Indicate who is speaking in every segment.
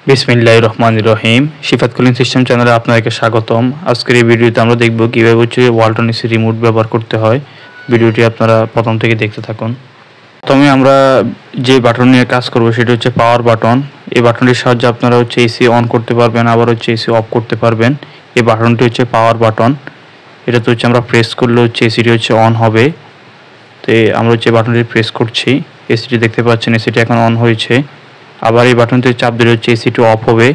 Speaker 1: বিসমিল্লাহির রহমানির রহিম। Shifat cooling system চ্যানেলে আপনাদেরকে স্বাগতম। আজকের এই ভিডিওতে আমরা দেখব কীভাবে ওয়ালটন এসি রিমোট ব্যবহার করতে হয়। ভিডিওটি আপনারা প্রথম থেকে দেখতে থাকুন। প্রথমে আমরা যে বাটন নিয়ে কাজ করব সেটা হচ্ছে পাওয়ার বাটন। এই বাটনটির সাহায্যে আপনারা এসি অন করতে পারবেন, আবার এসি অফ করতে পারবেন। এই বাটনটি হচ্ছে পাওয়ার বাটন। এটাতে আমরা প্রেস করলে এসিটি অন হবে। তো আমরা বাটনটি প্রেস করছি, এসিটি দেখতে পাচ্ছেন, এসিটি এখন অন হয়েছে। আবার এই বাটনটি চাপ দিলে এসিটি অফ হবে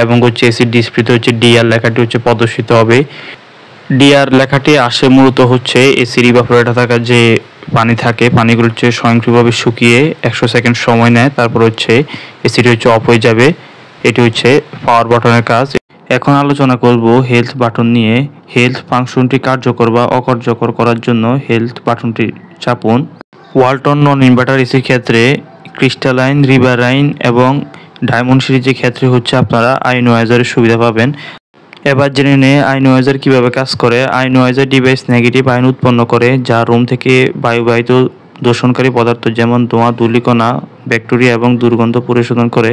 Speaker 1: এবং এসির ডিসপ্লেতে ডিআর লেখাটি প্রদর্শিত হবে। ডিআর লেখাটি আসে মূলত এসির ইভাপোরেটর থাকা যে পানি থাকে, পানিগুলো স্বয়ংক্রিয়ভাবে শুকিয়ে 100 সেকেন্ড সময় নেয়, তারপর এসিটি অফ হয়ে যাবে। এটি পাওয়ার বাটনের কাজ। এখন আলোচনা করব হেলথ বাটন নিয়ে। হেলথ ফাংশনটি কার্যকর বা অকার্যকর করার জন্য হেলথ বাটনটি চাপুন। ওয়ালটন নন ইনভার্টার এসির ক্ষেত্রে ক্রিস্টালাইন, রিভারাইন এবং ডায়মন্ড সিরিজের ক্ষেত্রে আপনারা আয়োনাইজারের সুবিধা পাবেন। এবার জেনে নিয়ে আয়োনাইজার কীভাবে কাজ করে। আয়োনাইজার ডিভাইস নেগেটিভ আয়ন উৎপন্ন করে, যা রুম থেকে বায়ুবাহিত দূষণকারী পদার্থ যেমন ধোঁয়া, ধূলিকণা, ব্যাকটেরিয়া এবং দুর্গন্ধ পরিশোধন করে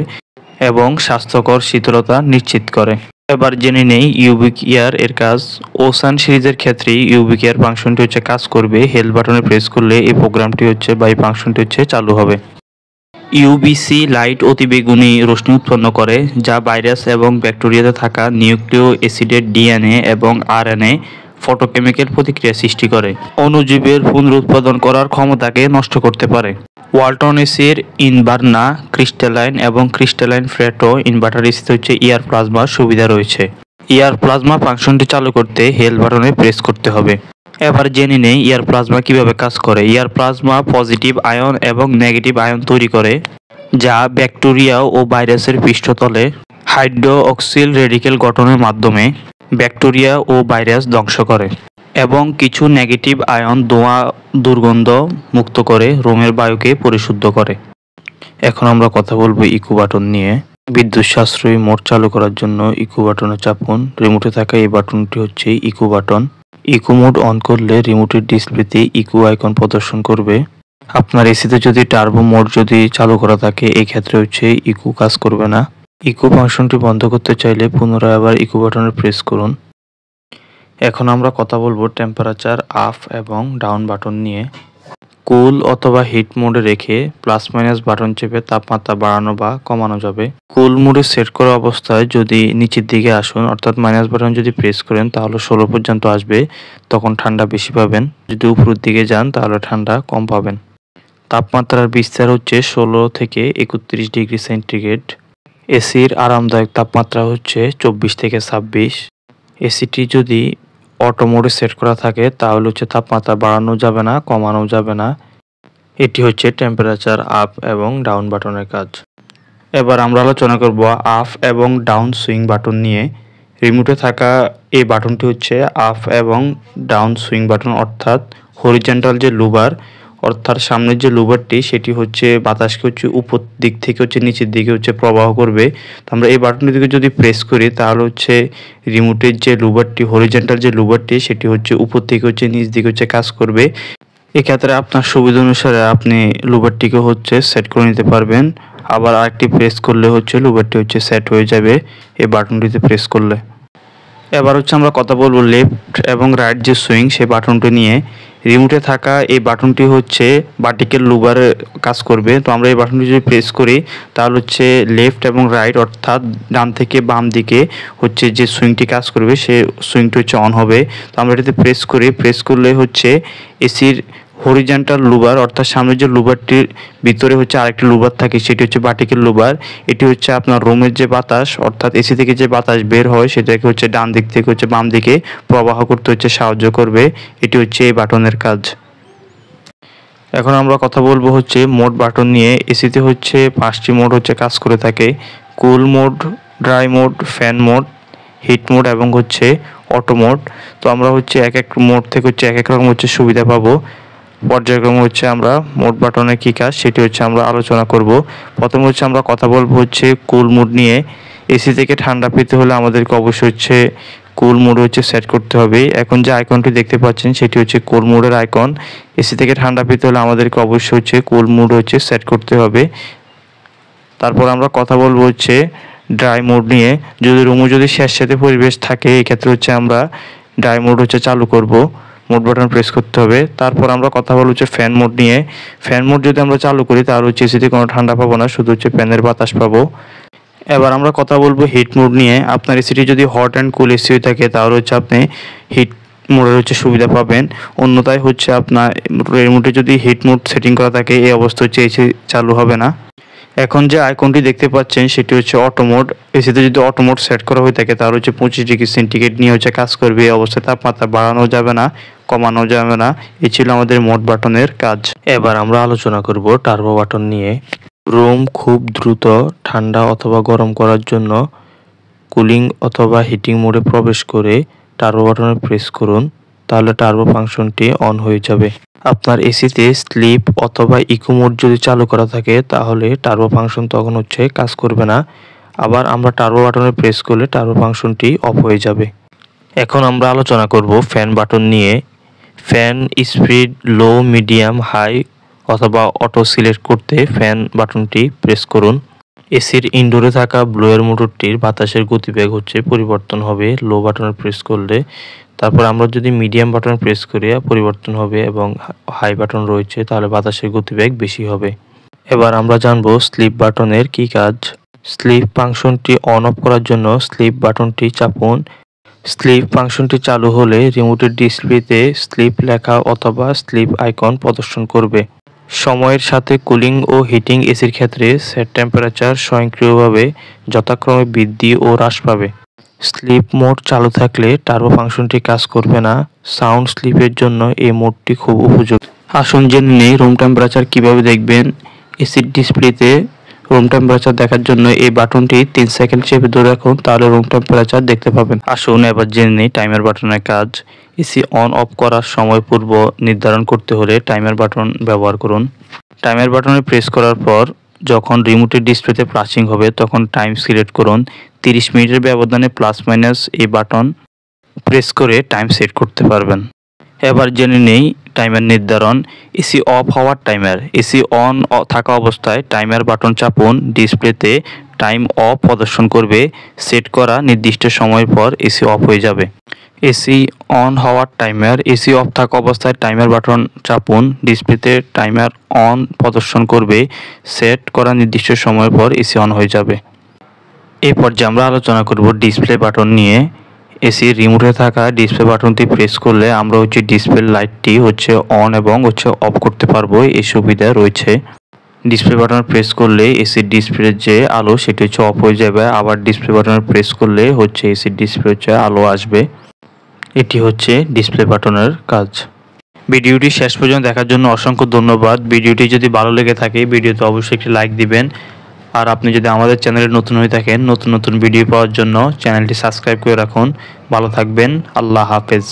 Speaker 1: এবং স্বাস্থ্যকর শীতলতা নিশ্চিত করে। এবার জেনে নেই ইউবিক এয়ার এর কাজ। ওসান সিরিজের ক্ষেত্রে ইউবিক এয়ার ফাংশনটি কাজ করবে। হেলথ বাটনে প্রেস করলে এই প্রোগ্রামটি বা এই ফাংশনটি চালু হবে। ইউভিসি লাইট অতিবেগুনি রশ্মি উৎপন্ন করে, যা ভাইরাস এবং ব্যাকটেরিয়াতে থাকা নিউক্লিয় অ্যাসিডের ডিএনএ এবং আরএনএ ফটোকেমিক্যাল প্রতিক্রিয়া সৃষ্টি করে। অণুজীবের পুনরুৎপাদন করার ক্ষমতাকে নষ্ট করতে পারে। ওয়ালটন এসির ইনভার্না, ক্রিস্টালাইন এবং ক্রিস্টালাইন ফ্রেটো ইনভার্টার এসিতে এয়ার প্লাজমার সুবিধা রয়েছে। এয়ার প্লাজমা ফাংশনটি চালু করতে হেলথ বাটনে প্রেস করতে হবে। এবার জেনে নেই এয়ার প্লাজমা কিভাবে কাজ করে। এয়ার প্লাজমা পজিটিভ আয়ন এবং নেগেটিভ আয়ন তৈরি করে, যা ব্যাকটেরিয়া ও ভাইরাসের পৃষ্ঠতলে হাইড্রোক্সিল রেডিকেল গঠনের মাধ্যমে ব্যাকটেরিয়া ও ভাইরাস ধ্বংস করে এবং কিছু নেগেটিভ আয়ন ধোঁয়া, দুর্গন্ধ মুক্ত করে রুমের বায়ুকে পরিশুদ্ধ করে। এখন আমরা কথা বলবো ইকো বাটন নিয়ে। বিদ্যুৎ সাশ্রয়ী মোড চালু করার জন্য ইকো বাটনে চাপুন। রিমোটে থাকা এই বাটনটি eco button. Eco mode on করলে রিমোটের ডিসপ্লেতে ইকো আইকন প্রদর্শন করবে। আপনার এসিতে যদি টার্বো মোড চালু করা থাকে, এই ক্ষেত্রে ইকো কাজ করবে না। ইকো ফাংশনটি বন্ধ করতে চাইলে পুনরায় আবার ইকো বাটনে প্রেস করুন। এখন আমরা কথা বলবো টেম্পারেচার আপ এবং ডাউন বাটন নিয়ে। কুল অথবা হিট মোডে রেখে প্লাস মাইনাস বাটন চেপে তাপমাত্রা বাড়ানো বা কমানো যাবে। কুল মোডে সেট করা অবস্থায় যদি নিচের দিকে আসুন, অর্থাৎ মাইনাস বাটন যদি প্রেস করেন তাহলে 16 পর্যন্ত আসবে, তখন ঠান্ডা বেশি পাবেন। যদি উপরের দিকে যান তাহলে ঠান্ডা কম পাবেন। তাপমাত্রার বিস্তার 16 থেকে 31 ডিগ্রি সেন্টিগ্রেড। এসির আরামদায়ক তাপমাত্রা 24 থেকে 26। এসিটি যদি অটো মোডে সেট করা থাকে তাহলে তাপমাত্রা বাড়ানো যাবে না, কমানো যাবে না। এটি টেম্পারেচার আপ এবং ডাউন বাটনের কাজ। এবার আমরা আলোচনা করব আপ এবং ডাউন সুইং বাটন নিয়ে। রিমোটে থাকা এই বাটনটি আপ এবং ডাউন সুইং বাটন, অর্থাৎ হরিজন্টাল যে লুবার, অর্থাৎ সামনের যে লুবারটি সেটি বাতাসকে উপর দিক থেকে নিচের দিকে প্রবাহ করবে। তো আমরা এই বাটনটি দিকে যদি প্রেস করি তাহলে রিমোটের যে লুবারটি, হরিজন্টাল যে লুবারটি, সেটি উপর থেকে নিচ দিকে কাজ করবে। এক্ষেত্রে আপনার সুবিধা অনুসারে আপনি লুবারটিকে সেট করে নিতে পারবেন। আবার আরেকটি প্রেস করলে লুবারটি সেট হয়ে যাবে এই বাটনটিতে প্রেস করলে। এবার আমরা কথা বলবো লেফট এবং রাইট যে সুইং সেই বাটনটি নিয়ে। রিমোটে থাকা এই বাটনটি ভার্টিক্যাল লুবারে কাজ করবে। তো আমরা এই বাটনটি যদি প্রেস করি তাহলে লেফট এবং রাইট, অর্থাৎ ডান থেকে বাম দিকে যে সুইংটি কাজ করবে সে সুইংটি অন হবে। তো আমরা এটাতে প্রেস করি, প্রেস করলে এসির হরিজন্টাল লুবার, অর্থাৎ সামনের যে লুবারটির ভিতরে আরেকটি লুবার থাকে সেটি ভার্টিক্যাল লুবার। এটি আপনার রুমের যে বাতাস, অর্থাৎ এসি থেকে যে বাতাস বের হয় সেটাকে ডান দিক থেকে বাম দিকে প্রবাহ করতে সাহায্য করবে। এটি এই বাটনের কাজ। এখন আমরা কথা বলবো মোড বাটন নিয়ে। এসিতে 5টি মোড কাজ করে থাকে: cool mode, dry mode, fan mode, heat mode এবং অটো মোড। তো আমরা এক এক মোড থেকে এক এক রকম সুবিধা পাবো। পর্যায়ক্রমে আমরা মোড বাটনের কী কাজ সেটি আমরা আলোচনা করব। প্রথমে আমরা কথা বলবো কুল মোড নিয়ে। এসি থেকে ঠান্ডা পেতে হলে আমাদেরকে অবশ্যই কুল মোড সেট করতে হবে। এখন যে আইকনটি দেখতে পাচ্ছেন সেটি কুল মোডের আইকন। এসি থেকে ঠান্ডা পেতে হলে আমাদেরকে অবশ্যই কুল মোড সেট করতে হবে। তারপর আমরা কথা বলবো ড্রাই মোড নিয়ে যদি রুমে যদি স্যাঁতস্যাঁতে পরিবেশ থাকে এক্ষেত্রে হচ্ছে আমরা ড্রাই মোড হচ্ছে চালু করব। মোড বাটন প্রেস করতে হবে। তারপর আমরা কথা বলবো হচ্ছে ফ্যান মোড নিয়ে। ফ্যান মোড যদি আমরা চালু করি তাহলে হচ্ছে এসিতে কোনো ঠান্ডা পাবো না, শুধু হচ্ছে ফ্যানের বাতাস পাবো। এবার আমরা কথা বলবো হিট মোড নিয়ে। আপনার এসিটি যদি হট অ্যান্ড কুল এসি হয়ে থাকে তাহলে হচ্ছে আপনি হিট মোডের হচ্ছে সুবিধা পাবেন। অন্যথায় হচ্ছে আপনার রিমোটে যদি হিট মোড সেটিং করা থাকে এই অবস্থা হচ্ছে এসি চালু হবে না। এখন যে আইকনটি দেখতে পাচ্ছেন সেটি হচ্ছে অটো মোড। এসিতে যদি অটো মোড সেট করা হয়ে থাকে তাহলে হচ্ছে 25 ডিগ্রি সেন্টিগ্রেড নিয়ে হচ্ছে কাজ করবে। এই অবস্থায় তাপমাত্রা বাড়ানো যাবে না, কমানো যাবে না। এই ছিল আমাদের মোড বাটনের কাজ। এবার আমরা আলোচনা করব টার্বো বাটন নিয়ে। রুম খুব দ্রুত ঠান্ডা অথবা গরম করার জন্য কুলিং অথবা হিটিং মোডে প্রবেশ করে টার্বো বাটনে প্রেস করুন, তাহলে টার্বো ফাংশনটি অন হয়ে যাবে। আপনার এসিতে স্লিপ অথবা ইকো মোড যদি চালু করা থাকে তাহলে টার্বো ফাংশন তখন হচ্ছে কাজ করবে না। আবার আমরা টার্বো বাটনে প্রেস করলে টার্বো ফাংশনটি অফ হয়ে যাবে। এখন আমরা আলোচনা করব ফ্যান বাটন নিয়ে। Fan speed low, medium, high অথবা অটো সিলেক্ট করতে ফ্যান বাটনটি প্রেস করুন। এসির ইনডোরে থাকা ব্লোয়ার মোটরটির বাতাসের গতিবেগ হচ্ছে পরিবর্তন হবে লো বাটনে প্রেস করলে। তারপর আমরা যদি মিডিয়াম বাটন প্রেস করি পরিবর্তন হবে, এবং হাই বাটন রয়েছে তাহলে বাতাসের গতিবেগ বেশি হবে। এবার আমরা জানবো স্লিপ বাটনের কি কাজ। স্লিপ ফাংশনটি অন অফ করার জন্য স্লিপ বাটনটি চাপুন। স্লিপ ফাংশনটি চালু হলে রিমোটের ডিসপ্লেতে স্লিপ লেখা অথবা স্লিপ আইকন প্রদর্শন করবে। সময়ের সাথে কুলিং ও হিটিং এসির ক্ষেত্রে সেট টেম্পারেচার স্বয়ংক্রিয়ভাবে যথাক্রমে বৃদ্ধি ও হ্রাস পাবে। স্লিপ মোড চালু থাকলে টার্বো ফাংশনটি কাজ করবে না। সাউন্ড স্লিপের জন্য এই মোডটি খুব উপযোগী। আসুন জেনে নেই রুম টেম্পারেচার কিভাবে দেখবেন। এসির ডিসপ্লেতে রুম টেম্পারেচার দেখার জন্য এই বাটনটি 3 সেকেন্ড চেপে ধরে রাখুন, তাহলে রুম টেম্পারেচার দেখতে পাবেন। আসুন এবার জেনে নেই টাইমার বাটনের কাজ। এসি অন অফ করার সময় পূর্ব নির্ধারণ করতে হলে টাইমার বাটন ব্যবহার করুন। টাইমার বাটনে প্রেস করার পর যখন রিমোটের ডিসপ্লেতে ফ্লাশিং হবে তখন টাইম সিলেক্ট করুন। 30 মিনিটের ব্যবধানে প্লাস মাইনাস এই বাটন প্রেস করে টাইম সেট করতে পারবেন। এবার জেনে নেই টাইমার নির্ধারণ। এসি অফ হওয়ার টাইমার। এসি অন থাকা অবস্থায় টাইমার বাটন চাপুন। ডিসপ্লেতে টাইম অফ প্রদর্শন করবে। সেট করা নির্দিষ্ট সময় পর এসি অফ হয়ে যাবে। এসি অন হওয়ার টাইমার। এসি অফ থাকা অবস্থায় টাইমার বাটন চাপুন। ডিসপ্লেতে টাইমার অন প্রদর্শন করবে। সেট করা নির্দিষ্ট সময় পর এসি অন হয়ে যাবে। এই পর্যায়ে আমরা আলোচনা করব ডিসপ্লে বাটন নিয়ে। এসির রিমোটে থাকা ডিসপ্লে বাটনটি প্রেস করলে আমরা হচ্ছে ডিসপ্লে লাইটটি হচ্ছে অন এবং হচ্ছে অফ করতে পারবো, এই সুবিধা রয়েছে। ডিসপ্লে বাটন প্রেস করলে এসির ডিসপ্লের যে আলো সেটি হচ্ছে অফ হয়ে যাবে। আবার ডিসপ্লে বাটন প্রেস করলে হচ্ছে এসির ডিসপ্লে হচ্ছে আলো আসবে। এটি হচ্ছে ডিসপ্লে বাটনের কাজ। ভিডিওটি শেষ পর্যন্ত দেখার জন্য অসংখ্য ধন্যবাদ। ভিডিওটি যদি ভালো লেগে থাকে ভিডিওতে অবশ্যই একটি লাইক দিবেন। আর আপনি যদি আমাদের চ্যানেলে নতুন হয়ে থাকেন নতুন নতুন ভিডিও পাওয়ার জন্য চ্যানেলটি সাবস্ক্রাইব করে রাখুন। ভালো থাকবেন। আল্লাহ হাফেজ।